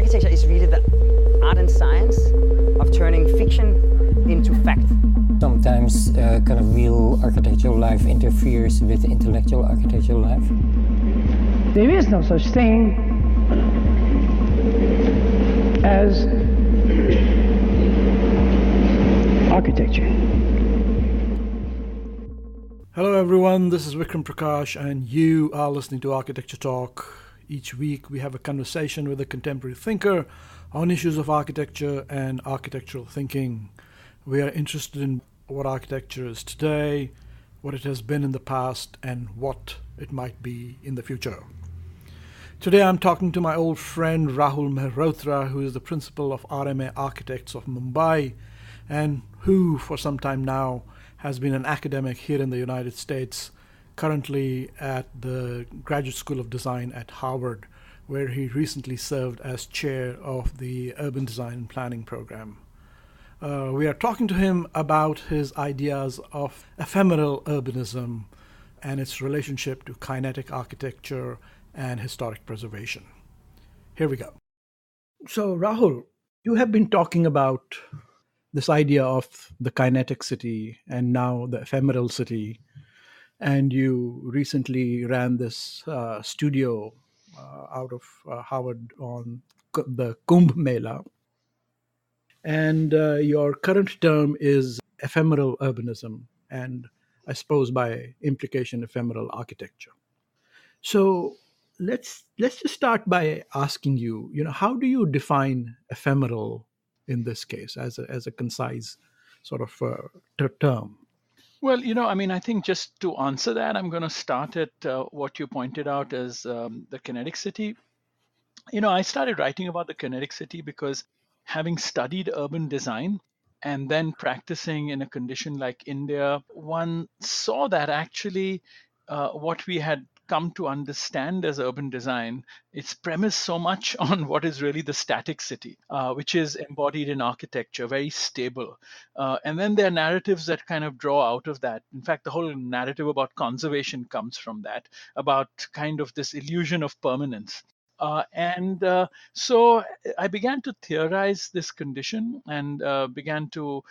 Architecture is really the art and science of turning fiction into fact. Sometimes kind of real architectural life interferes with intellectual architectural life. There is no such thing as architecture. Hello everyone, this is Vikram Prakash and you are listening to Architecture Talk. Each week we have a conversation with a contemporary thinker on issues of architecture and architectural thinking. We are interested in what architecture is today, what it has been in the past, and what it might be in the future. Today I'm talking to my old friend Rahul Mehrotra, who is the principal of RMA Architects of Mumbai and who for some time now has been an academic here in the United States, currently at the Graduate School of Design at Harvard, where he recently served as chair of the Urban Design and Planning program. We are talking to him about his ideas of ephemeral urbanism and its relationship to kinetic architecture and historic preservation. Here we go. So, Rahul, you have been talking about this idea of the kinetic city and now the ephemeral city. And you recently ran this studio out of Harvard on the kumbh mela. And your current term is ephemeral urbanism, and I suppose by implication, ephemeral architecture. So let's just start by asking you, how do you define ephemeral in this case as a concise sort of term? Well, I think just to answer that, I'm going to start at what you pointed out as the kinetic city. I started writing about the kinetic city because having studied urban design and then practicing in a condition like India, one saw that actually what we had come to understand as urban design, it's premised so much on what is really the static city, which is embodied in architecture, very stable. And then there are narratives that kind of draw out of that. In fact, the whole narrative about conservation comes from that, about kind of this illusion of permanence. So I began to theorize this condition and began to,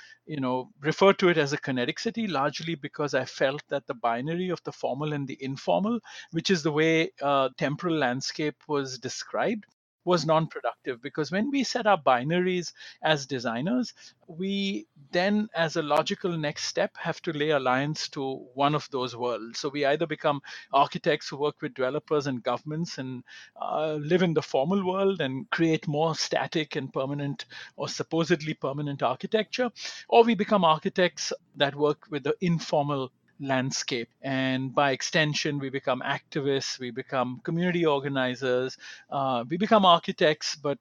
refer to it as a kinetic city, largely because I felt that the binary of the formal and the informal, which is the way temporal landscape was described, was non-productive. Because when we set our binaries as designers, we then, as a logical next step, have to lay alliance to one of those worlds. So we either become architects who work with developers and governments and live in the formal world and create more static and permanent or supposedly permanent architecture, or we become architects that work with the informal landscape, and by extension we become activists, we become community organizers, we become architects, but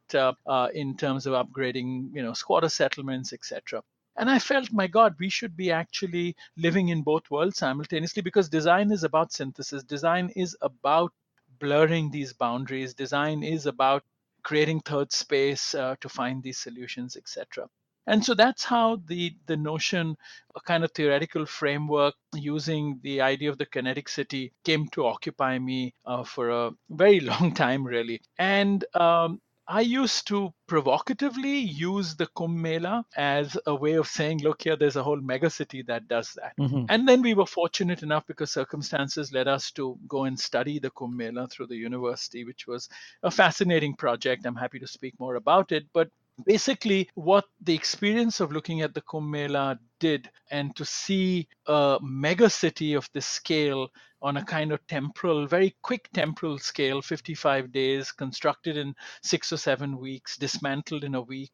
in terms of upgrading squatter settlements, etc. And I felt, my God, we should be actually living in both worlds simultaneously, because design is about synthesis. Design is about blurring these boundaries. Design is about creating third space to find these solutions, etc. And so that's how the notion, a kind of theoretical framework using the idea of the kinetic city, came to occupy me for a very long time, really. And I used to provocatively use the Kumbh Mela as a way of saying, look here, there's a whole megacity that does that. Mm-hmm. And then we were fortunate enough, because circumstances led us to go and study the Kumbh Mela through the university, which was a fascinating project. I'm happy to speak more about it. But basically, what the experience of looking at the Kumbh Mela did, and to see a megacity of this scale on a kind of temporal, very quick temporal scale, 55 days, constructed in 6 or 7 weeks, dismantled in a week,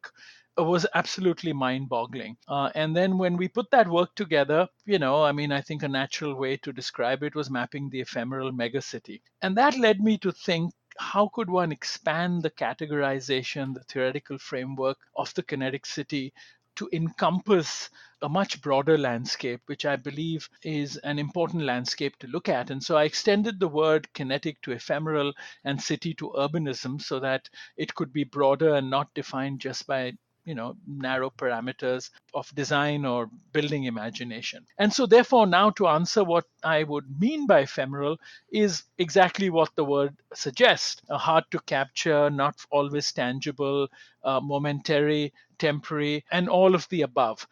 was absolutely mind-boggling. And then when we put that work together, I think a natural way to describe it was mapping the ephemeral megacity. And that led me to think, how could one expand the categorization, the theoretical framework of the kinetic city to encompass a much broader landscape, which I believe is an important landscape to look at. And so I extended the word kinetic to ephemeral and city to urbanism, so that it could be broader and not defined just by narrow parameters of design or building imagination. And so therefore, now to answer what I would mean by ephemeral is exactly what the word suggests: hard to capture, not always tangible, momentary, temporary, and all of the above,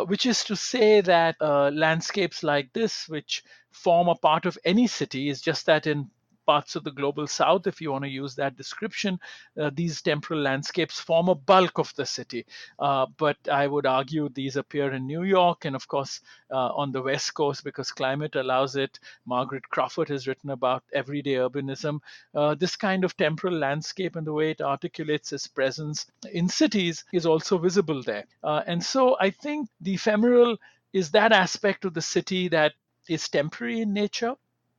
which is to say that landscapes like this, which form a part of any city, is just that in parts of the global south, if you want to use that description, these temporal landscapes form a bulk of the city. But I would argue these appear in New York and, of course, on the West Coast because climate allows it. Margaret Crawford has written about everyday urbanism. This kind of temporal landscape and the way it articulates its presence in cities is also visible there. And so I think the ephemeral is that aspect of the city that is temporary in nature,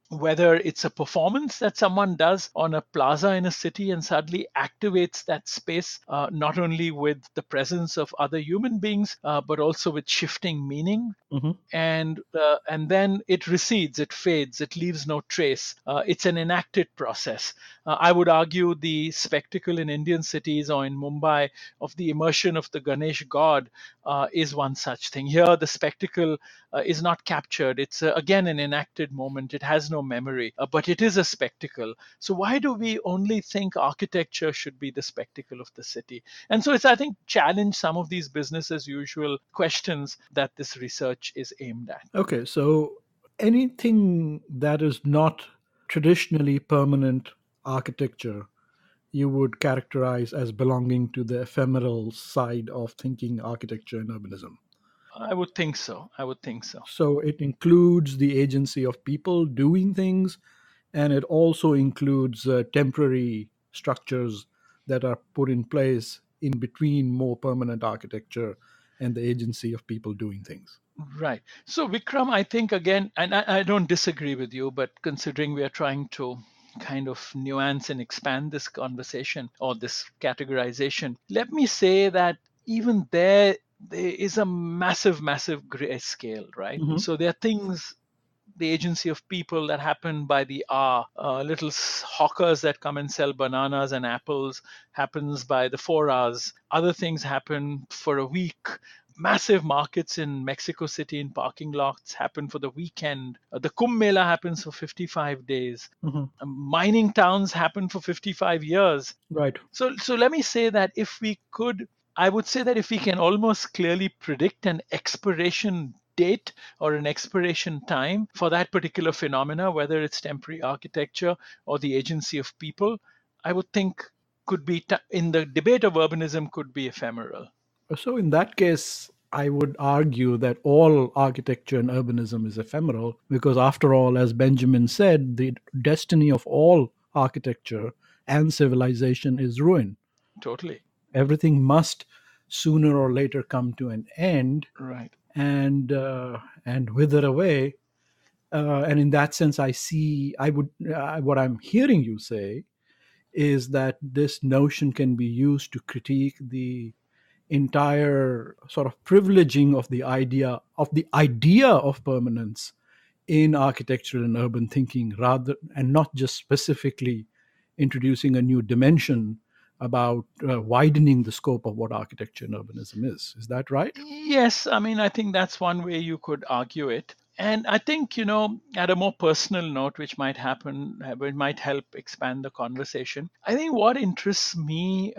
whether it's a performance that someone does on a plaza in a city and suddenly activates that space, not only with the presence of other human beings, but also with shifting meaning. Mm-hmm. And then it recedes, it fades, it leaves no trace. It's an enacted process. I would argue the spectacle in Indian cities or in Mumbai of the immersion of the Ganesh god is one such thing. Here, the spectacle is not captured. It's again an enacted moment. It has no memory, but it is a spectacle. So why do we only think architecture should be the spectacle of the city? And so it's, I think, challenge some of these business as usual questions that this research is aimed at. Okay, so anything that is not traditionally permanent architecture, you would characterize as belonging to the ephemeral side of thinking architecture and urbanism. I would think so. So it includes the agency of people doing things, and it also includes temporary structures that are put in place in between more permanent architecture and the agency of people doing things. Right. So, Vikram, I think again, and I don't disagree with you, but considering we are trying to kind of nuance and expand this conversation or this categorization, let me say that even there is a massive gray scale, right? Mm-hmm. So there are things, the agency of people, that happen by the hour. Little hawkers that come and sell bananas and apples happens by the 4 hours. Other things happen for a week. Massive markets in Mexico City in parking lots happen for the weekend. The kumbh mela happens for 55 days. Mm-hmm. Mining towns happen for 55 years. Right. So let me say that I would say that if we can almost clearly predict an expiration date or an expiration time for that particular phenomena, whether it's temporary architecture or the agency of people, I would think could be, in the debate of urbanism, could be ephemeral. So, in that case, I would argue that all architecture and urbanism is ephemeral because, after all, as Benjamin said, the destiny of all architecture and civilization is ruin. Totally. Everything must sooner or later come to an end, Right. and wither away. And in that sense, what I'm hearing you say is that this notion can be used to critique the entire sort of privileging of the idea of permanence in architectural and urban thinking, rather, and not just specifically introducing a new dimension about widening the scope of what architecture and urbanism is. Is that right? Yes, I mean, I think that's one way you could argue it. And I think, at a more personal note, which might help expand the conversation, I think what interests me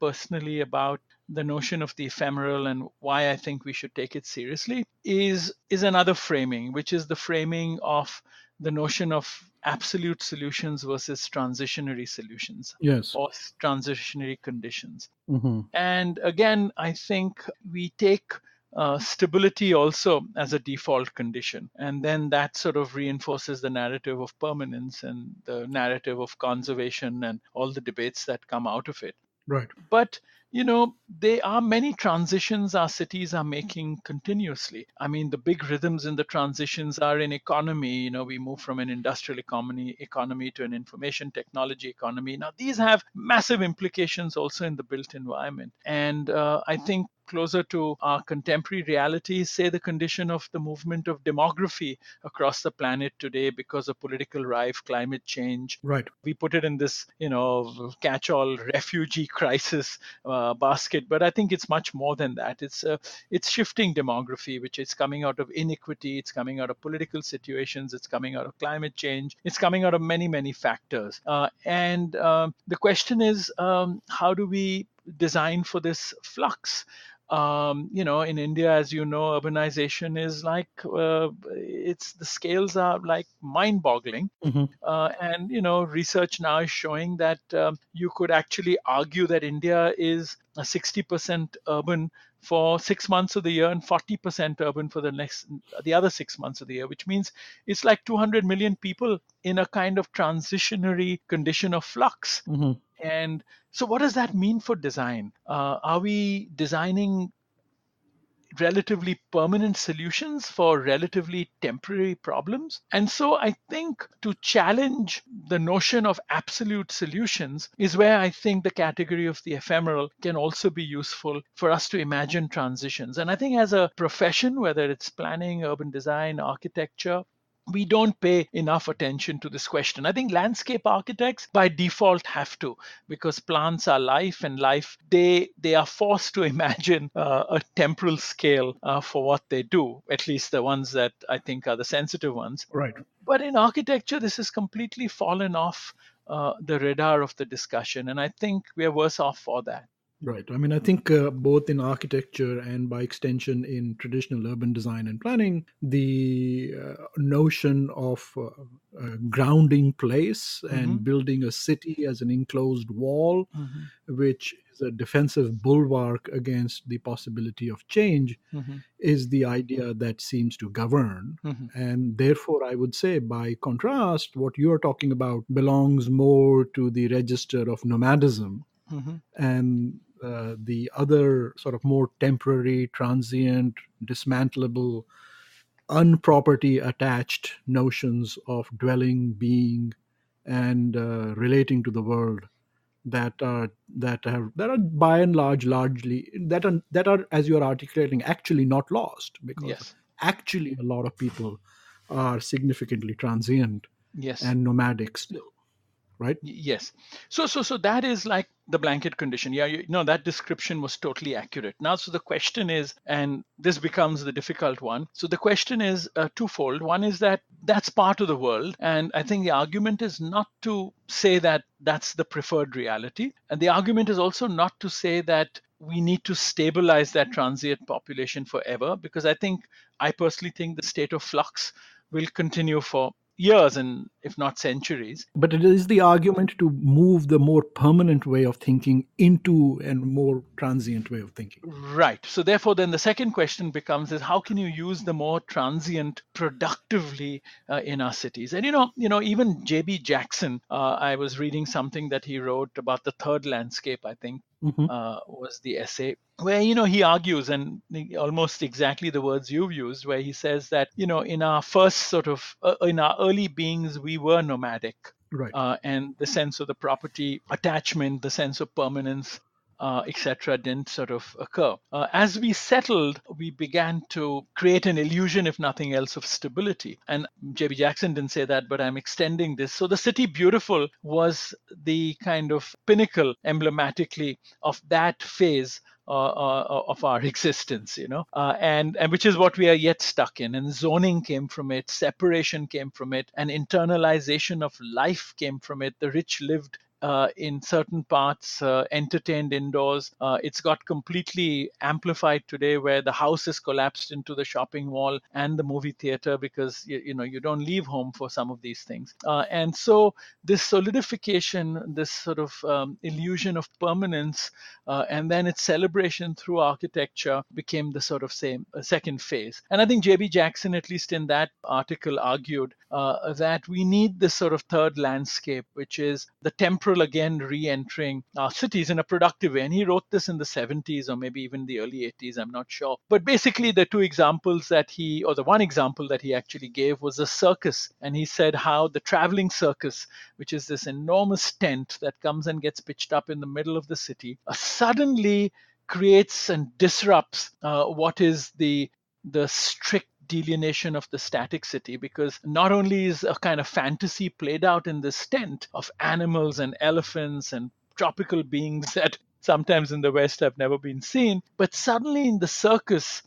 personally about the notion of the ephemeral and why I think we should take it seriously is another framing, which is the framing of the notion of absolute solutions versus transitionary solutions. Yes. Or transitionary conditions. Mm-hmm. And again, I think we take stability also as a default condition. And then that sort of reinforces the narrative of permanence and the narrative of conservation and all the debates that come out of it. Right. But there are many transitions our cities are making continuously. I mean, the big rhythms in the transitions are in economy. We move from an industrial economy to an information technology economy. Now, these have massive implications also in the built environment. And I think closer to our contemporary realities, say the condition of the movement of demography across the planet today because of political rife, climate change. Right. We put it in this, catch-all refugee crisis basket, but I think it's much more than that. It's shifting demography, which is coming out of inequity, it's coming out of political situations, it's coming out of climate change, it's coming out of many factors. And the question is, how do we design for this flux? In India, as you know, urbanization is like the scales are like mind-boggling. And research now is showing that you could actually argue that India is 60% urban for 6 months of the year and 40% urban for the other 6 months of the year, which means it's like 200 million people in a kind of transitionary condition of flux. And so what does that mean for design? Are we designing relatively permanent solutions for relatively temporary problems? And so I think to challenge the notion of absolute solutions is where I think the category of the ephemeral can also be useful for us to imagine transitions. And I think as a profession, whether it's planning, urban design, architecture, we don't pay enough attention to this question. I think landscape architects by default have to, because plants are life, and life, they are forced to imagine a temporal scale for what they do, at least the ones that I think are the sensitive ones. Right. But in architecture, this has completely fallen off the radar of the discussion, and I think we are worse off for that. Right. I mean, I think both in architecture and by extension in traditional urban design and planning, the notion of grounding place and building a city as an enclosed wall, which is a defensive bulwark against the possibility of change, is the idea that seems to govern. And therefore, I would say, by contrast, what you're talking about belongs more to the register of nomadism. And the other sort of more temporary, transient, dismantleable, unproperty attached notions of dwelling, being, and relating to the world that are by and large largely that are, as you are articulating, actually not lost, because actually a lot of people are significantly transient and nomadic still. Right? Yes. So that is like the blanket condition. Yeah, that description was totally accurate. Now, so the question is, and this becomes the difficult one. So the question is twofold. One is that that's part of the world. And I think the argument is not to say that that's the preferred reality. And the argument is also not to say that we need to stabilize that transient population forever, because I personally think the state of flux will continue for years and if not centuries. But it is the argument to move the more permanent way of thinking into a more transient way of thinking. Right. So therefore, then the second question becomes is how can you use the more transient productively in our cities? And even J.B. Jackson, I was reading something that he wrote about the third landscape, I think, was the essay, where he argues, and almost exactly the words you've used, where he says that in our first sort of in our early beings we were nomadic, right, and the sense of the property attachment, the sense of permanence, etc., didn't sort of occur. As we settled, we began to create an illusion, if nothing else, of stability. And J.B. Jackson didn't say that, but I'm extending this. So the city beautiful was the kind of pinnacle, emblematically, of that phase of our existence, and which is what we are yet stuck in. And zoning came from it, separation came from it, and internalization of life came from it. The rich lived in certain parts, entertained indoors. It's got completely amplified today, where the house is collapsed into the shopping mall and the movie theater, because you don't leave home for some of these things. And so this solidification, this sort of illusion of permanence, and then its celebration through architecture became the sort of second phase. And I think J.B. Jackson, at least in that article, argued that we need this sort of third landscape, which is the temporal again re-entering our cities in a productive way. And he wrote this in the 70s or maybe even the early 80s, I'm not sure. But basically the one example that he actually gave was a circus. And he said how the traveling circus, which is this enormous tent that comes and gets pitched up in the middle of the city, suddenly creates and disrupts what is the strict delineation of the static city, because not only is a kind of fantasy played out in this tent of animals and elephants and tropical beings that sometimes in the West have never been seen. But suddenly in the circus,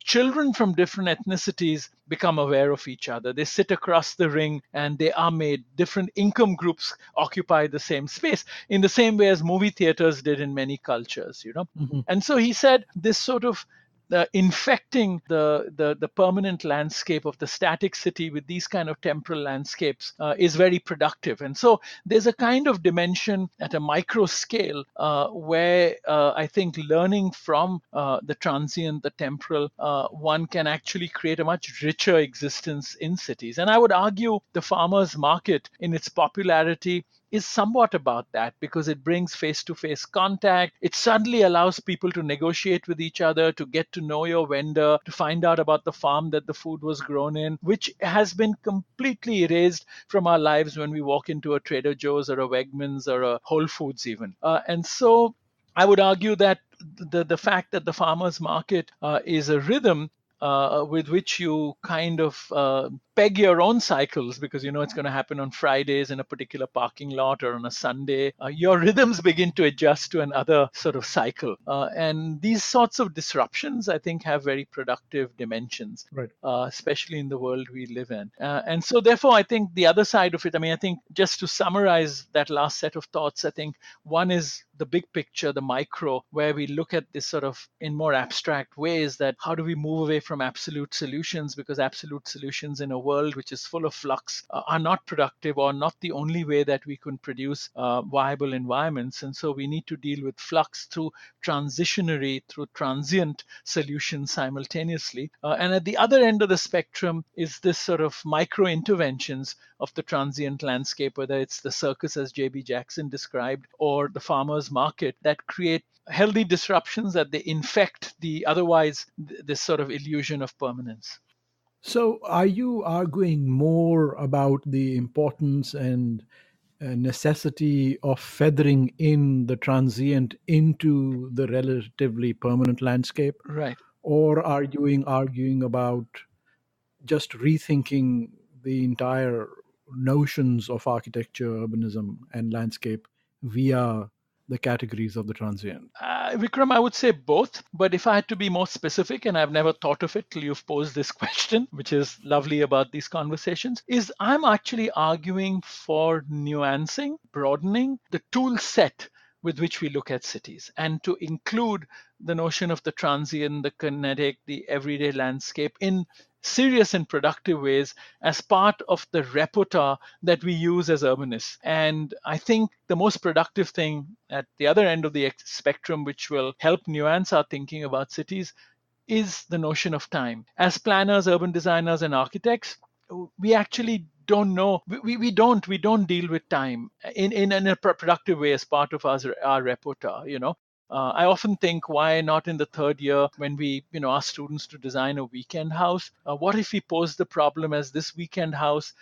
children from different ethnicities become aware of each other. They sit across the ring and they are made. Different income groups occupy the same space in the same way as movie theaters did in many cultures. And so he said this sort of infecting the permanent landscape of the static city with these kind of temporal landscapes is very productive. And so there's a kind of dimension at a micro scale where I think learning from the transient, the temporal, one can actually create a much richer existence in cities. And I would argue the farmers market in its popularity is somewhat about that, because it brings face-to-face contact. It suddenly allows people to negotiate with each other, to get to know your vendor, to find out about the farm that the food was grown in, which has been completely erased from our lives when we walk into a Trader Joe's or a Wegmans or a Whole Foods even. And so I would argue that the fact that the farmers market is a rhythm with which you kind of peg your own cycles, because it's going to happen on Fridays in a particular parking lot or on a Sunday. Your rhythms begin to adjust to another sort of cycle. And these sorts of disruptions, I think, have very productive dimensions, Right. Especially in the world we live in. And so therefore, I think the other side of it, I think just to summarize that last set of thoughts, I think one is the big picture, the micro, where we look at this sort of in more abstract ways, that how do we move away from absolute solutions, because absolute solutions in a world which is full of flux are not productive or not the only way that we can produce viable environments. And so we need to deal with flux through transient solutions simultaneously. And at the other end of the spectrum is this sort of micro interventions of the transient landscape, whether it's the circus as J.B. Jackson described or the farmer's market, that create healthy disruptions, that they infect the otherwise this sort of illusion of permanence. So, are you arguing more about the importance and necessity of feathering in the transient into the relatively permanent landscape? Right. Or are you arguing about just rethinking the entire notions of architecture, urbanism, and landscape via the categories of the transient? Vikram, I would say both. But if I had to be more specific, and I've never thought of it till you've posed this question, which is lovely about these conversations, is I'm actually arguing for nuancing, broadening the tool set with which we look at cities, and to include the notion of the transient, the kinetic, the everyday landscape in serious and productive ways as part of the repertoire that we use as urbanists. And I think the most productive thing at the other end of the spectrum, which will help nuance our thinking about cities, is the notion of time. As planners, urban designers, and architects, we actually don't know. We don't deal with time in a productive way as part of our repertoire. I often think, why not in the third year when we ask students to design a weekend house? What if we pose the problem as this weekend house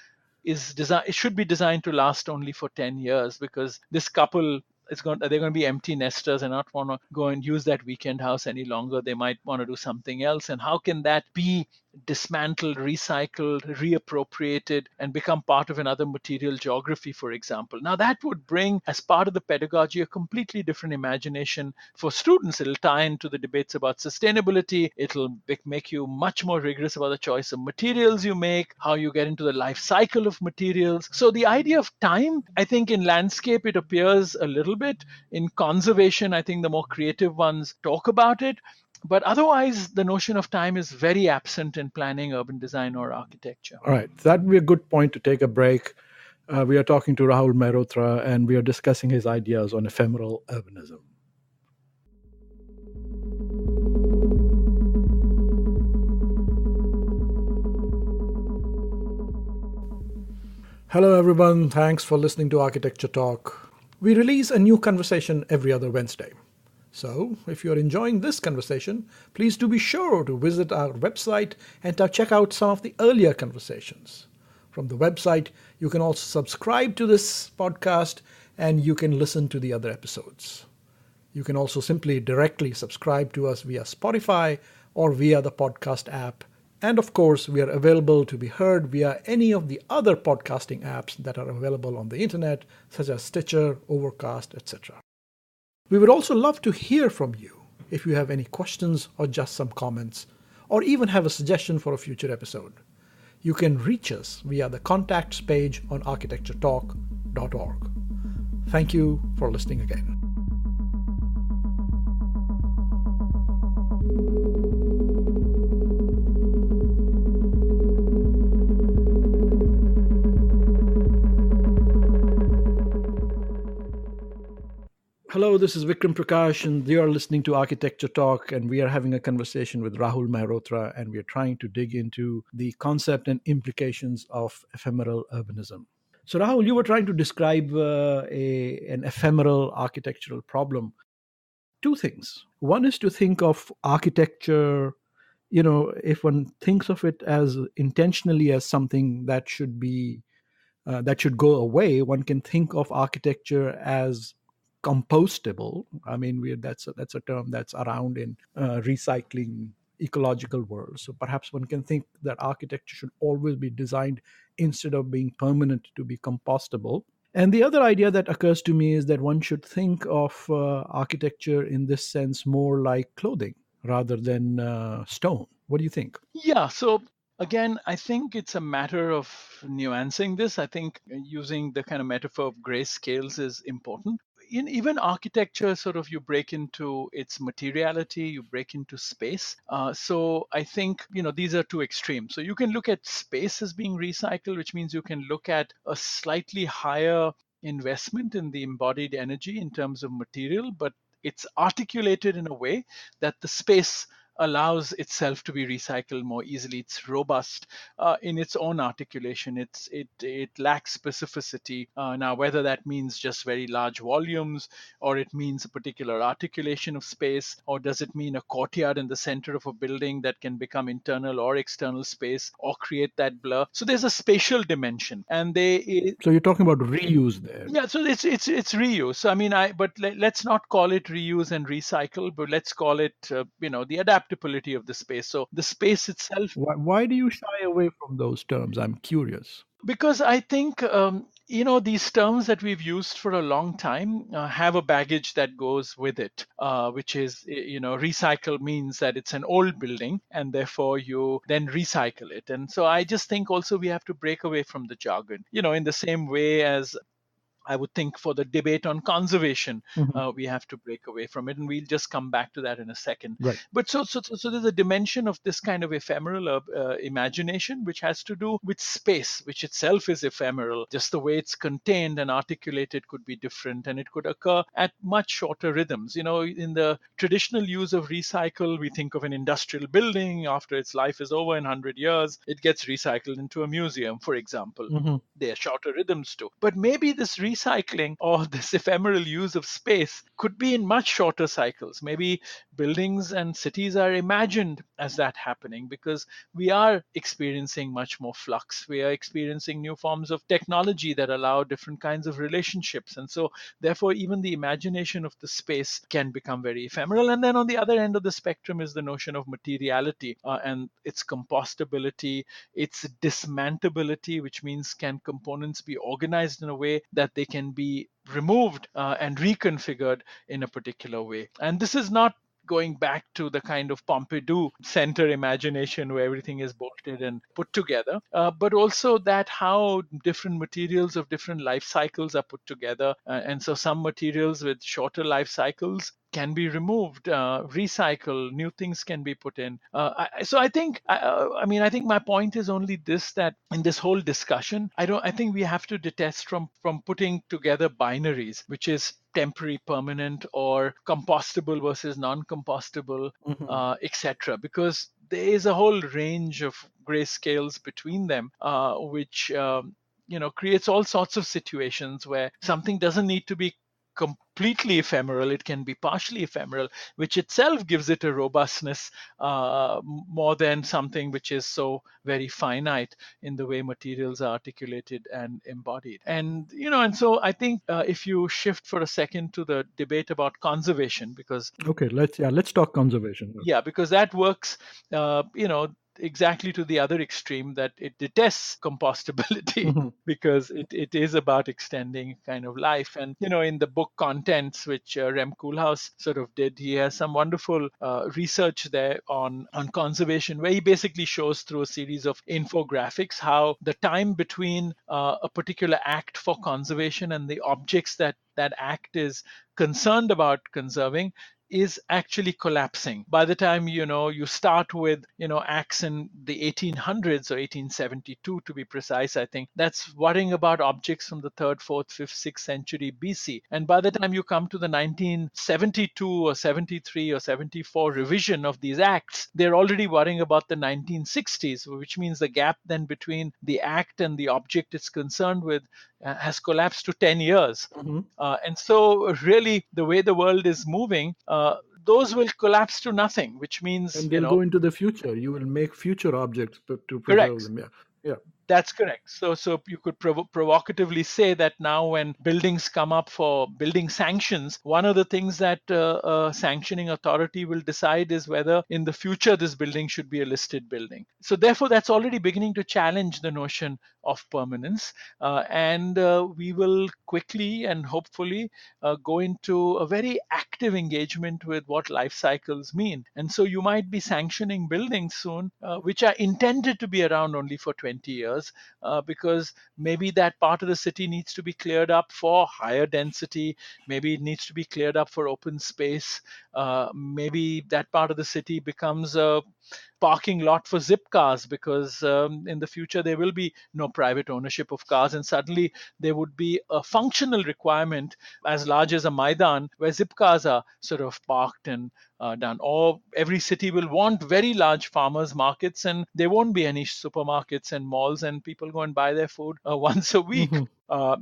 it should be designed to last only for 10 years, because this couple they're going to be empty nesters and not want to go and use that weekend house any longer. They might want to do something else. And how can that be dismantled, recycled, reappropriated, and become part of another material geography, for example? Now, that would bring, as part of the pedagogy, a completely different imagination for students. It'll tie into the debates about sustainability. It'll make you much more rigorous about the choice of materials you make, how you get into the life cycle of materials. So the idea of time, I think in landscape, it appears a little bit. In conservation, I think the more creative ones talk about it. But otherwise, the notion of time is very absent in planning, urban design, or architecture. All right. That would be a good point to take a break. We are talking to Rahul Mehrotra, and we are discussing his ideas on ephemeral urbanism. Hello, everyone. Thanks for listening to Architecture Talk. We release a new conversation every other Wednesday. So, if you're enjoying this conversation, please do be sure to visit our website and to check out some of the earlier conversations. From the website, you can also subscribe to this podcast and you can listen to the other episodes. You can also simply directly subscribe to us via Spotify or via the podcast app. And of course, we are available to be heard via any of the other podcasting apps that are available on the internet, such as Stitcher, Overcast, etc. We would also love to hear from you if you have any questions or just some comments, or even have a suggestion for a future episode. You can reach us via the contacts page on architecturetalk.org. Thank you for listening again. Hello, this is Vikram Prakash, and you are listening to Architecture Talk, and we are having a conversation with Rahul Mehrotra, and we are trying to dig into the concept and implications of ephemeral urbanism. So, Rahul, you were trying to describe an ephemeral architectural problem. Two things. One is to think of architecture, if one thinks of it as intentionally as something that should be that should go away, one can think of architecture as compostable. I mean, that's a term that's around in recycling ecological world. So perhaps one can think that architecture should always be designed, instead of being permanent, to be compostable. And the other idea that occurs to me is that one should think of architecture in this sense more like clothing rather than stone. What do you think? Yeah. So again, I think it's a matter of nuancing this. I think using the kind of metaphor of gray scales is important. In even architecture, sort of you break into its materiality, you break into space. So I think, these are two extremes. So you can look at space as being recycled, which means you can look at a slightly higher investment in the embodied energy in terms of material, but it's articulated in a way that the space allows itself to be recycled more easily. It's robust in its own articulation. It lacks specificity. Now, whether that means just very large volumes, or it means a particular articulation of space, or does it mean a courtyard in the center of a building that can become internal or external space, or create that blur. So there's a spatial dimension, and So you're talking about reuse there. yeah, so it's reuse. So I mean, let's not call it reuse and recycle, but let's call it the adaptability of the space. So the space itself. Why do you shy away from those terms? I'm curious. Because I think these terms that we've used for a long time have a baggage that goes with it, which is recycle means that it's an old building, and therefore you then recycle it. And so I just think also we have to break away from the jargon, in the same way as I would think for the debate on conservation, we have to break away from it, and we'll just come back to that in a second. Right. But so there's a dimension of this kind of ephemeral imagination, which has to do with space, which itself is ephemeral. Just the way it's contained and articulated could be different, and it could occur at much shorter rhythms. In the traditional use of recycle, we think of an industrial building. After its life is over in 100 years, it gets recycled into a museum, for example. There are shorter rhythms too. But maybe this recycling or this ephemeral use of space could be in much shorter cycles. Maybe buildings and cities are imagined as that happening because we are experiencing much more flux. We are experiencing new forms of technology that allow different kinds of relationships. And so, therefore, even the imagination of the space can become very ephemeral. And then on the other end of the spectrum is the notion of materiality and its compostability, its dismantleability, which means can components be organized in a way that they can be removed and reconfigured in a particular way. And this is not going back to the kind of Pompidou center imagination where everything is bolted and put together, but also that how different materials of different life cycles are put together. And so some materials with shorter life cycles can be removed, recycled, new things can be put in. So I think, I think my point is only this, that in this whole discussion, I think we have to detest from putting together binaries, which is temporary, permanent, or compostable versus non-compostable, etc. Because there is a whole range of gray scales between them, which creates all sorts of situations where something doesn't need to be completely ephemeral. It can be partially ephemeral, which itself gives it a robustness more than something which is so very finite in the way materials are articulated and embodied. And so I think if you shift for a second to the debate about conservation, because let's talk conservation. because that works. exactly to the other extreme, that it detests compostability because it is about extending kind of life. And, in the book Contents, which Rem Koolhaas sort of did, he has some wonderful research there on conservation, where he basically shows through a series of infographics how the time between a particular act for conservation and the objects that that act is concerned about conserving is actually collapsing. By the time you start with acts in the 1800s or 1872 to be precise, I think that's worrying about objects from the 3rd, 4th, 5th, 6th century BC. And by the time you come to the 1972 or 73 or 74 revision of these acts, they're already worrying about the 1960s, which means the gap then between the act and the object it's concerned with has collapsed to 10 years. And so really the way the world is moving, those will collapse to nothing, which means, And they'll go into the future. You will make future objects to preserve correct. them. Yeah. That's correct. So you could provocatively say that now when buildings come up for building sanctions, one of the things that a sanctioning authority will decide is whether in the future this building should be a listed building. So therefore, that's already beginning to challenge the notion of permanence. And we will quickly and hopefully go into a very active engagement with what life cycles mean. And so you might be sanctioning buildings soon, which are intended to be around only for 20 years. Because maybe that part of the city needs to be cleared up for higher density, maybe it needs to be cleared up for open space, maybe that part of the city becomes a parking lot for zip cars, because in the future there will be no private ownership of cars, and suddenly there would be a functional requirement as large as a Maidan where zip cars are sort of parked and done. Or every city will want very large farmers markets, and there won't be any supermarkets and malls, and people go and buy their food once a week,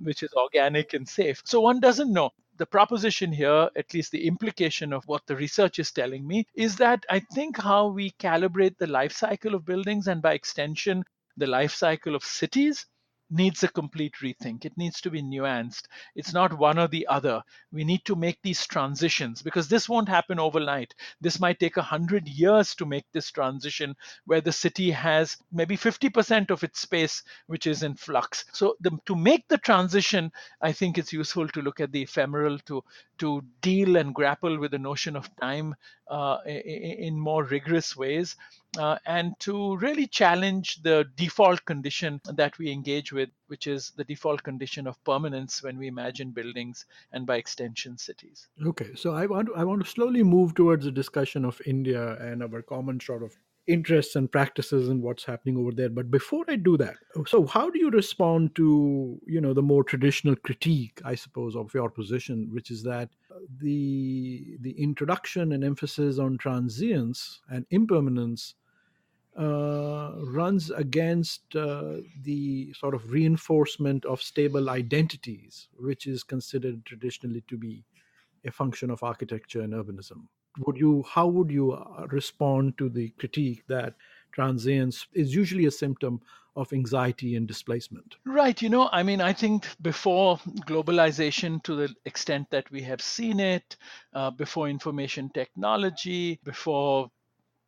which is organic and safe. So one doesn't know. The proposition here, at least the implication of what the research is telling me, is that I think how we calibrate the life cycle of buildings, and by extension, the life cycle of cities, needs a complete rethink. It needs to be nuanced. It's not one or the other. We need to make these transitions, because this won't happen overnight. This might take 100 years to make this transition, where the city has maybe 50% of its space which is in flux. So to make the transition, I think it's useful to look at the ephemeral, to deal and grapple with the notion of time in more rigorous ways, and to really challenge the default condition that we engage with, which is the default condition of permanence when we imagine buildings and by extension cities. Okay, so I want to slowly move towards a discussion of India and our common sort of interests and practices and what's happening over there. But before I do that, so how do you respond to the more traditional critique, I suppose, of your position, which is that the introduction and emphasis on transience and impermanence runs against the sort of reinforcement of stable identities, which is considered traditionally to be a function of architecture and urbanism. How would you respond to the critique that transience is usually a symptom of anxiety and displacement? Right. I think before globalization, to the extent that we have seen it, before information technology, before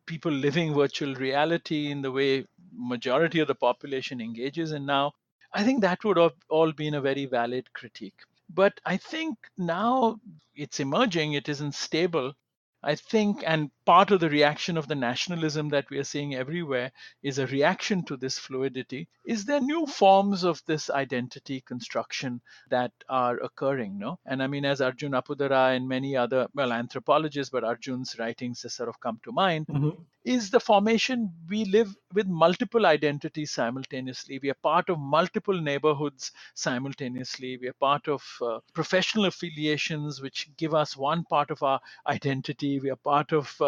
people living virtual reality in the way majority of the population engages in now, I think that would have all been a very valid critique. But I think now it's emerging, it isn't stable. I think, and part of the reaction of the nationalism that we are seeing everywhere is a reaction to this fluidity. Is there new forms of this identity construction that are occurring? No, and I mean, as Arjun Apudara and many other anthropologists, but Arjun's writings has sort of come to mind. Is the formation we live with multiple identities simultaneously. We are part of multiple neighborhoods simultaneously. We are part of professional affiliations, which give us one part of our identity. We are part of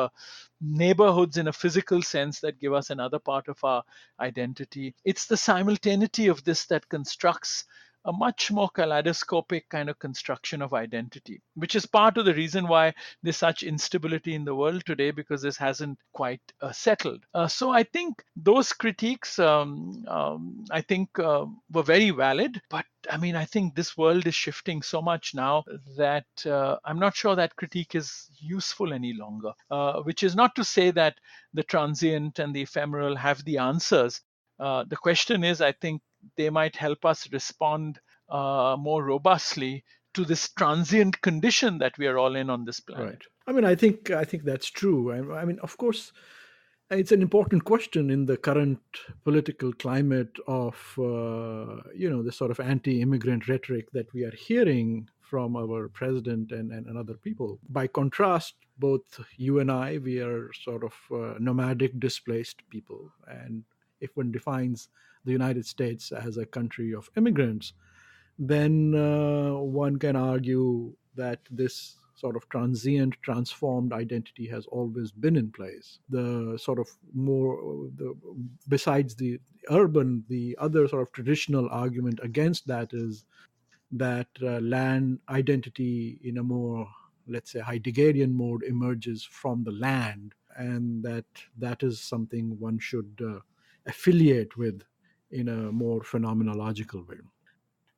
neighborhoods in a physical sense that give us another part of our identity. It's the simultaneity of this that constructs a much more kaleidoscopic kind of construction of identity, which is part of the reason why there's such instability in the world today, because this hasn't quite settled. So I think those critiques, I think, were very valid. But I mean, I think this world is shifting so much now that I'm not sure that critique is useful any longer, which is not to say that the transient and the ephemeral have the answers. The question is, I think they might help us respond more robustly to this transient condition that we are all in on this planet. Right. I mean, I think that's true. I mean, of course, it's an important question in the current political climate of the sort of anti-immigrant rhetoric that we are hearing from our president and other people. By contrast, both you and I, we are sort of nomadic, displaced people, and if one defines the United States as a country of immigrants, then one can argue that this sort of transient, transformed identity has always been in place. The sort of besides the urban, the other sort of traditional argument against that is that land identity in a more, let's say, Heideggerian mode emerges from the land, and that is something one should affiliate with in a more phenomenological way.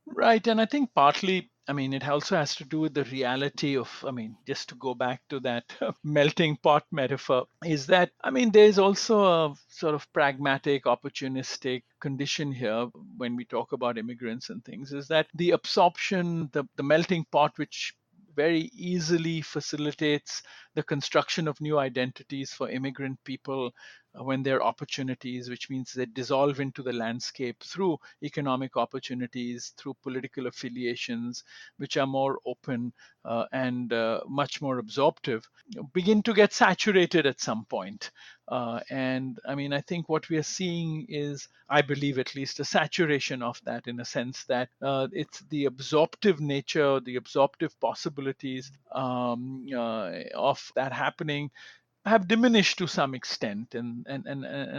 Right. And I think partly, I mean, it also has to do with the reality of, I mean, just to go back to that melting pot metaphor, is that, I mean, there's also a sort of pragmatic, opportunistic condition here when we talk about immigrants and things, is that the absorption, the melting pot, which very easily facilitates the construction of new identities for immigrant people when there are opportunities, which means they dissolve into the landscape through economic opportunities, through political affiliations, which are more open and much more absorptive, begin to get saturated at some point. And I mean, I think what we are seeing is, I believe at least, a saturation of that, in a sense that it's the absorptive nature, the absorptive possibilities of that happening have diminished to some extent, and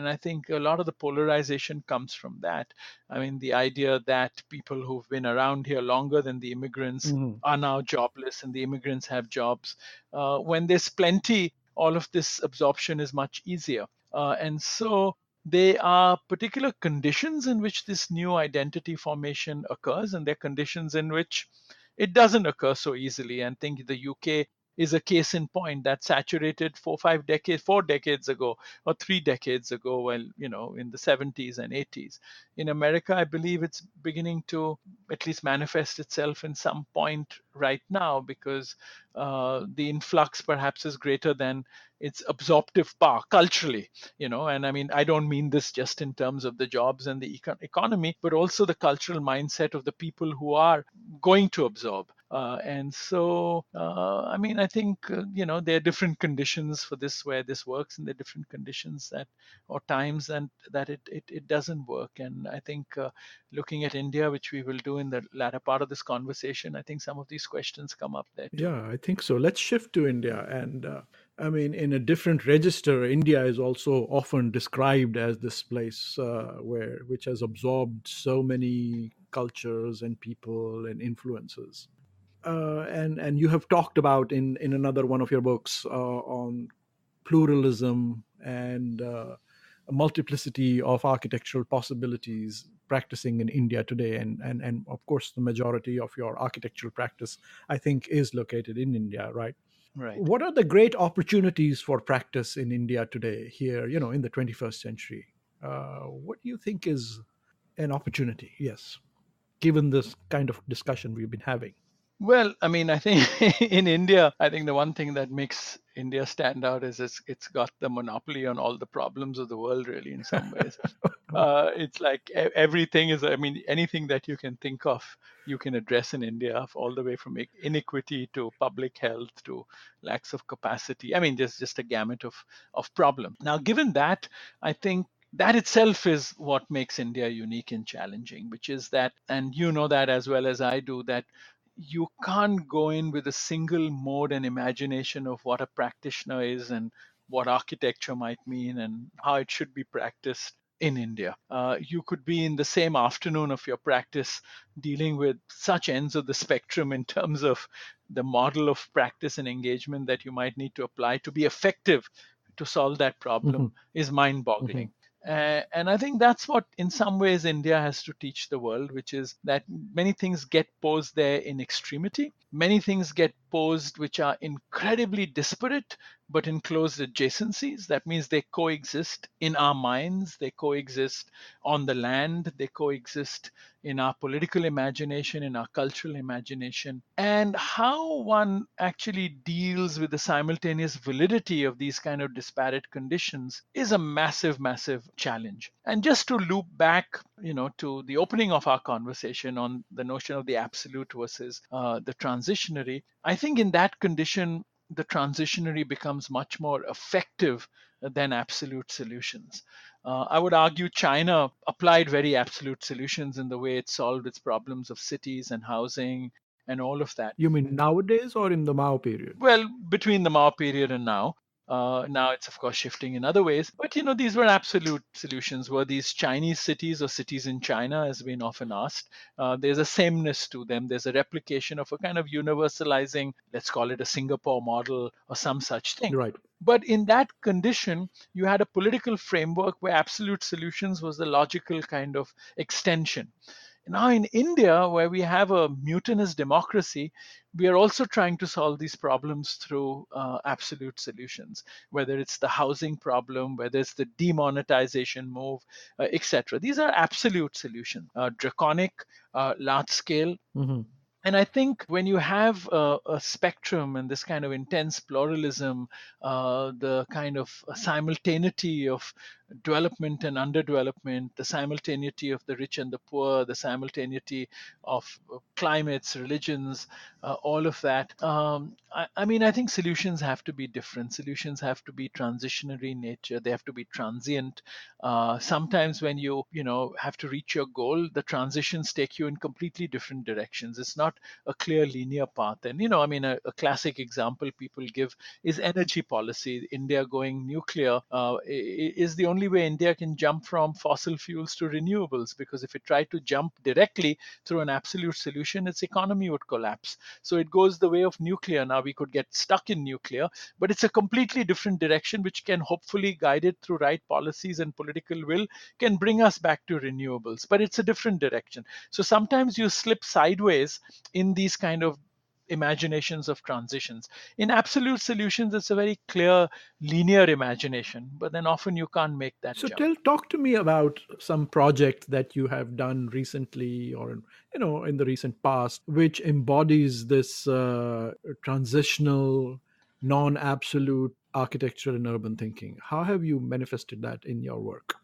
I think a lot of the polarization comes from that. I mean, the idea that people who've been around here longer than the immigrants are now jobless and the immigrants have jobs. When there's plenty, all of this absorption is much easier, and so there are particular conditions in which this new identity formation occurs, and there are conditions in which it doesn't occur so easily. And I think the UK is a case in point that saturated 4 decades ago, or 3 decades ago, well, in the 70s and 80s. In America, I believe it's beginning to at least manifest itself in some point right now, because the influx perhaps is greater than its absorptive power culturally, and I mean, I don't mean this just in terms of the jobs and the economy, but also the cultural mindset of the people who are going to absorb. And so, I mean, I think, there are different conditions for this where this works, and there are different conditions or times and that it doesn't work. And I think looking at India, which we will do in the latter part of this conversation, I think some of these questions come up there too. Yeah, I think so. Let's shift to India. And I mean, in a different register, India is also often described as this place which has absorbed so many cultures and people and influences. And you have talked about in another one of your books on pluralism and a multiplicity of architectural possibilities practicing in India today. And of course, the majority of your architectural practice, I think, is located in India, right? Right. What are the great opportunities for practice in India today, here, in the 21st century? What do you think is an opportunity? Yes, given this kind of discussion we've been having. Well, I mean, I think in India, I think the one thing that makes India stand out is it's got the monopoly on all the problems of the world, really, in some ways. It's like everything is, I mean, anything that you can think of, you can address in India, all the way from inequity to public health to lacks of capacity. I mean, there's just a gamut of problem. Now, given that, I think that itself is what makes India unique and challenging, which is that, and you know that as well as I do, that you can't go in with a single mode and imagination of what a practitioner is and what architecture might mean and how it should be practiced in India. You could be in the same afternoon of your practice dealing with such ends of the spectrum in terms of the model of practice and engagement that you might need to apply to be effective to solve that problem is mind boggling. And I think that's what, in some ways, India has to teach the world, which is that many things get posed there in extremity. Many things get posed which are incredibly disparate, but in close adjacencies. That means they coexist in our minds, they coexist on the land, they coexist in our political imagination, in our cultural imagination. And how one actually deals with the simultaneous validity of these kind of disparate conditions is a massive, massive challenge. And just to loop back, to the opening of our conversation on the notion of the absolute versus the transitionary, I think in that condition, the transitionary becomes much more effective than absolute solutions. I would argue China applied very absolute solutions in the way it solved its problems of cities and housing and all of that. You mean nowadays or in the Mao period? Well, between the Mao period and now. Now it's of course shifting in other ways, but these were absolute solutions. Were these Chinese cities or cities in China, as been often asked? There's a sameness to them. There's a replication of a kind of universalizing, let's call it a Singapore model or some such thing. Right. But in that condition, you had a political framework where absolute solutions was the logical kind of extension. Now in India, where we have a mutinous democracy, we are also trying to solve these problems through absolute solutions, whether it's the housing problem, whether it's the demonetization move, etc. These are absolute solutions, draconic, large scale. And I think when you have a spectrum and this kind of intense pluralism, the kind of simultaneity of development and underdevelopment, the simultaneity of the rich and the poor, the simultaneity of climates, religions, all of that. I think solutions have to be different. Solutions have to be transitionary in nature. They have to be transient. Sometimes when you have to reach your goal, the transitions take you in completely different directions. It's not a clear linear path. And a classic example people give is energy policy. India going nuclear is the only way India can jump from fossil fuels to renewables, because if it tried to jump directly through an absolute solution, its economy would collapse. So it goes the way of nuclear. Now we could get stuck in nuclear, but it's a completely different direction which can hopefully, guided through right policies and political will, can bring us back to renewables. But it's a different direction. So sometimes you slip sideways in these kind of imaginations of transitions. In absolute solutions, it's a very clear linear imagination, but then often you can't make that So jump. talk to me about some project that you have done recently or in the recent past, which embodies this transitional, non-absolute architecture and urban thinking. How have you manifested that in your work?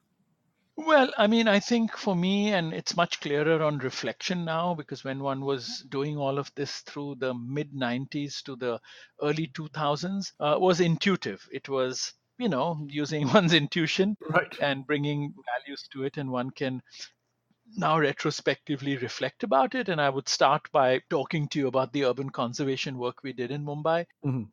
Well, I think for me, and it's much clearer on reflection now, because when one was doing all of this through the mid 90s to the early 2000s, was intuitive. It was, using one's intuition Right. and bringing values to it, and one can now retrospectively reflect about it. And I would start by talking to you about the urban conservation work we did in Mumbai,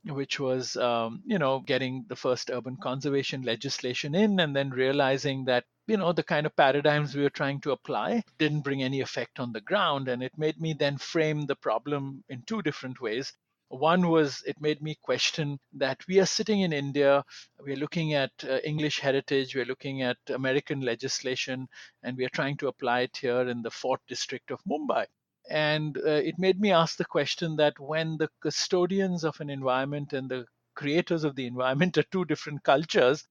which was, getting the first urban conservation legislation in, and then realizing that, the kind of paradigms we were trying to apply didn't bring any effect on the ground. And it made me then frame the problem in two different ways. One was, it made me question that we are sitting in India, we're looking at English heritage, we're looking at American legislation, and we are trying to apply it here in the 4th district of Mumbai. And it made me ask the question that when the custodians of an environment and the creators of the environment are two different cultures,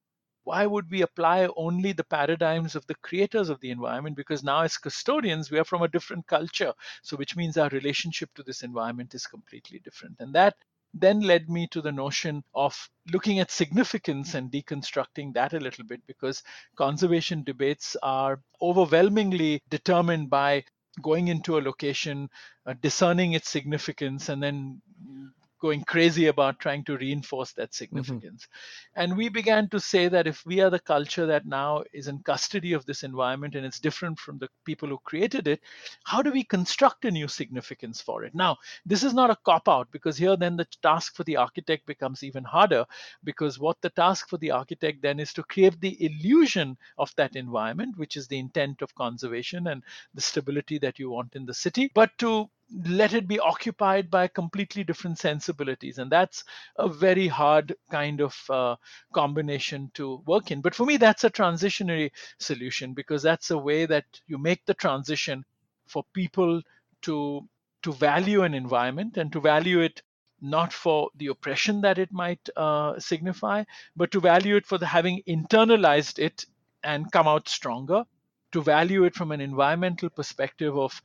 why would we apply only the paradigms of the creators of the environment? Because now, as custodians, we are from a different culture. So, which means our relationship to this environment is completely different. And that then led me to the notion of looking at significance and deconstructing that a little bit, because conservation debates are overwhelmingly determined by going into a location, discerning its significance, and then going crazy about trying to reinforce that significance. And we began to say that if we are the culture that now is in custody of this environment and it's different from the people who created it, how do we construct a new significance for it? Now, this is not a cop out, because here then the task for the architect becomes even harder, because what the task for the architect then is to create the illusion of that environment, which is the intent of conservation and the stability that you want in the city, but to let it be occupied by completely different sensibilities. And that's a very hard kind of combination to work in. But for me, that's a transitionary solution, because that's a way that you make the transition for people to value an environment, and to value it not for the oppression that it might signify, but to value it for the having internalized it and come out stronger, to value it from an environmental perspective of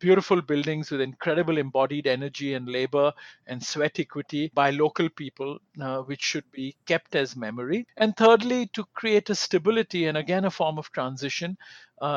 beautiful buildings with incredible embodied energy and labor and sweat equity by local people, which should be kept as memory. And thirdly, to create a stability and again a form of transition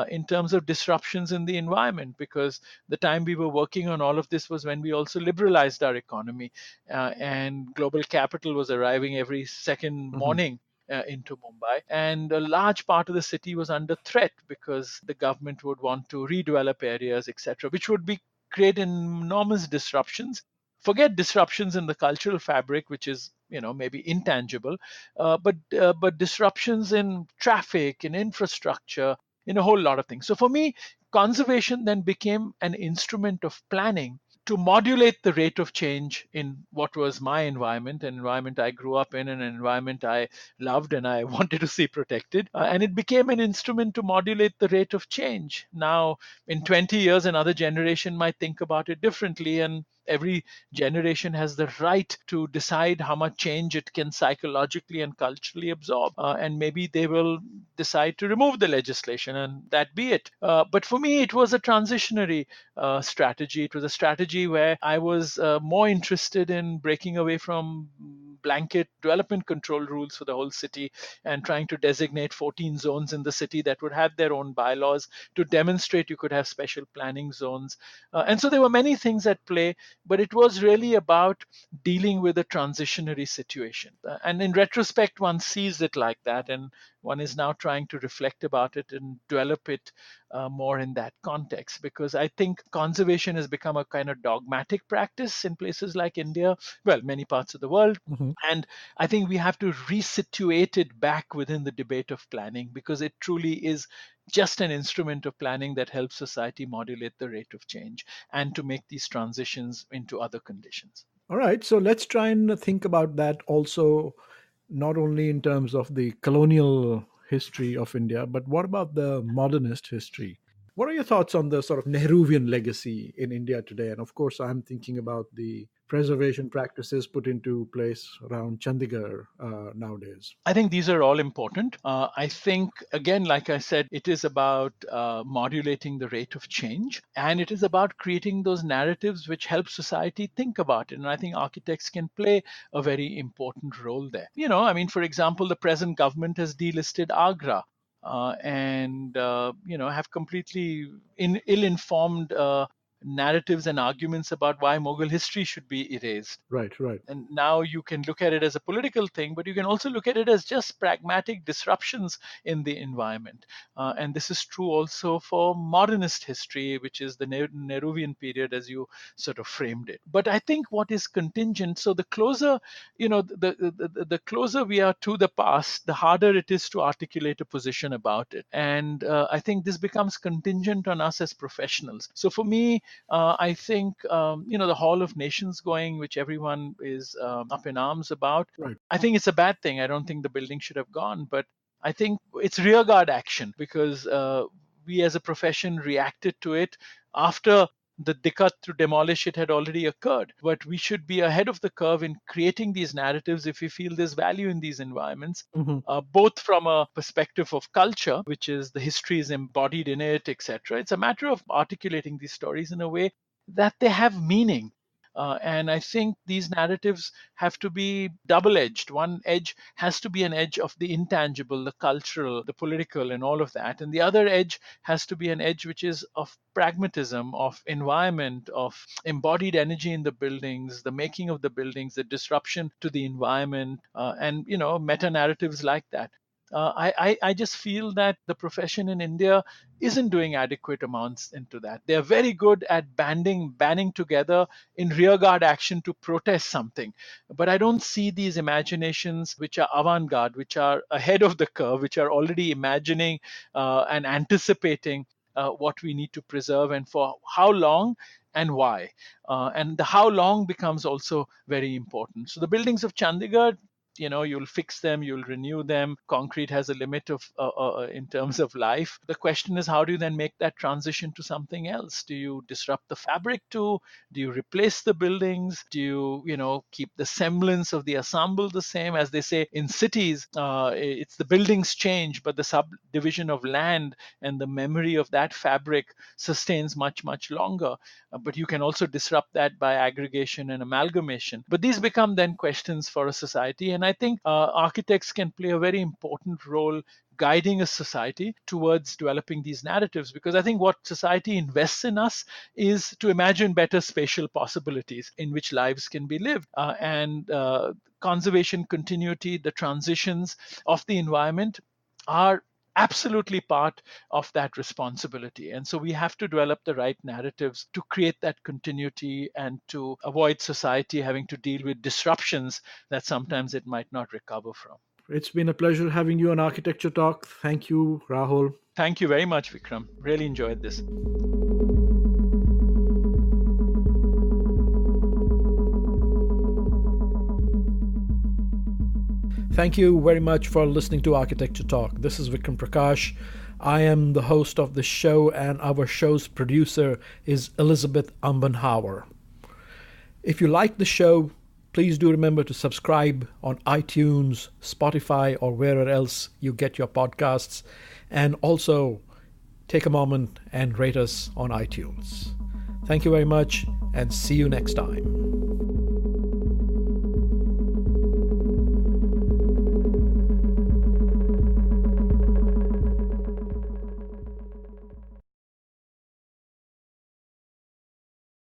in terms of disruptions in the environment, because the time we were working on all of this was when we also liberalized our economy, and global capital was arriving every second morning into Mumbai. And a large part of the city was under threat because the government would want to redevelop areas, etc., which would be create enormous disruptions. Forget disruptions in the cultural fabric, which is maybe intangible, but disruptions in traffic, in infrastructure, in a whole lot of things. So for me, conservation then became an instrument of planning to modulate the rate of change in what was my environment, an environment I grew up in, and an environment I loved and I wanted to see protected. And it became an instrument to modulate the rate of change. Now, in 20 years, another generation might think about it differently, and every generation has the right to decide how much change it can psychologically and culturally absorb. And maybe they will decide to remove the legislation, and that be it. But for me, it was a transitionary strategy. It was a strategy where I was more interested in breaking away from blanket development control rules for the whole city and trying to designate 14 zones in the city that would have their own bylaws to demonstrate you could have special planning zones. And so there were many things at play, but it was really about dealing with a transitionary situation. And in retrospect, one sees it like that, and one is now trying to reflect about it and develop it more in that context, because I think conservation has become a kind of dogmatic practice in places like India, well, many parts of the world. And I think we have to resituate it back within the debate of planning, because it truly is just an instrument of planning that helps society modulate the rate of change and to make these transitions into other conditions. All right, so let's try and think about that also, not only in terms of the colonial history of India, but what about the modernist history? What are your thoughts on the sort of Nehruvian legacy in India today? And of course, I'm thinking about the preservation practices put into place around Chandigarh nowadays. I think these are all important. I think, again, like I said, it is about modulating the rate of change, and it is about creating those narratives which help society think about it. And I think architects can play a very important role there. For example, the present government has delisted Agra. And have completely ill-informed narratives and arguments about why Mughal history should be erased. Right, right. And now you can look at it as a political thing, but you can also look at it as just pragmatic disruptions in the environment. And this is true also for modernist history, which is the Nehruvian period, as you sort of framed it. But I think what is contingent, so the closer, the closer we are to the past, the harder it is to articulate a position about it. And I think this becomes contingent on us as professionals. So for me, I think, the Hall of Nations going, which everyone is up in arms about, Right. I think it's a bad thing. I don't think the building should have gone, but I think it's rearguard action, because we as a profession reacted to it after the dikkat to demolish it had already occurred. But we should be ahead of the curve in creating these narratives if we feel there's value in these environments, both from a perspective of culture, which is the history is embodied in it, etc. It's a matter of articulating these stories in a way that they have meaning. And I think these narratives have to be double-edged. One edge has to be an edge of the intangible, the cultural, the political, and all of that. And the other edge has to be an edge which is of pragmatism, of environment, of embodied energy in the buildings, the making of the buildings, the disruption to the environment, and meta narratives like that. I just feel that the profession in India isn't doing adequate amounts into that. They're very good at banding together in rearguard action to protest something. But I don't see these imaginations which are avant-garde, which are ahead of the curve, which are already imagining and anticipating what we need to preserve and for how long and why. And the how long becomes also very important. So the buildings of Chandigarh, you'll fix them, you'll renew them. Concrete has a limit of in terms of life. The question is, how do you then make that transition to something else? Do you disrupt the fabric too? Do you replace the buildings? Do you keep the semblance of the ensemble the same? As they say in cities, it's the buildings change, but the subdivision of land and the memory of that fabric sustains much, much longer. But you can also disrupt that by aggregation and amalgamation. But these become then questions for a society. And I think architects can play a very important role guiding a society towards developing these narratives, because I think what society invests in us is to imagine better spatial possibilities in which lives can be lived. And conservation, continuity, the transitions of the environment are absolutely part of that responsibility. And so we have to develop the right narratives to create that continuity and to avoid society having to deal with disruptions that sometimes it might not recover from. It's been a pleasure having you on Architecture Talk. Thank you, Rahul. Thank you very much, Vikram. Really enjoyed this. Thank you very much for listening to Architecture Talk. This is Vikram Prakash. I am the host of the show, and our show's producer is Elizabeth Umbenhauer. If you like the show, please do remember to subscribe on iTunes, Spotify, or wherever else you get your podcasts. And also take a moment and rate us on iTunes. Thank you very much, and see you next time.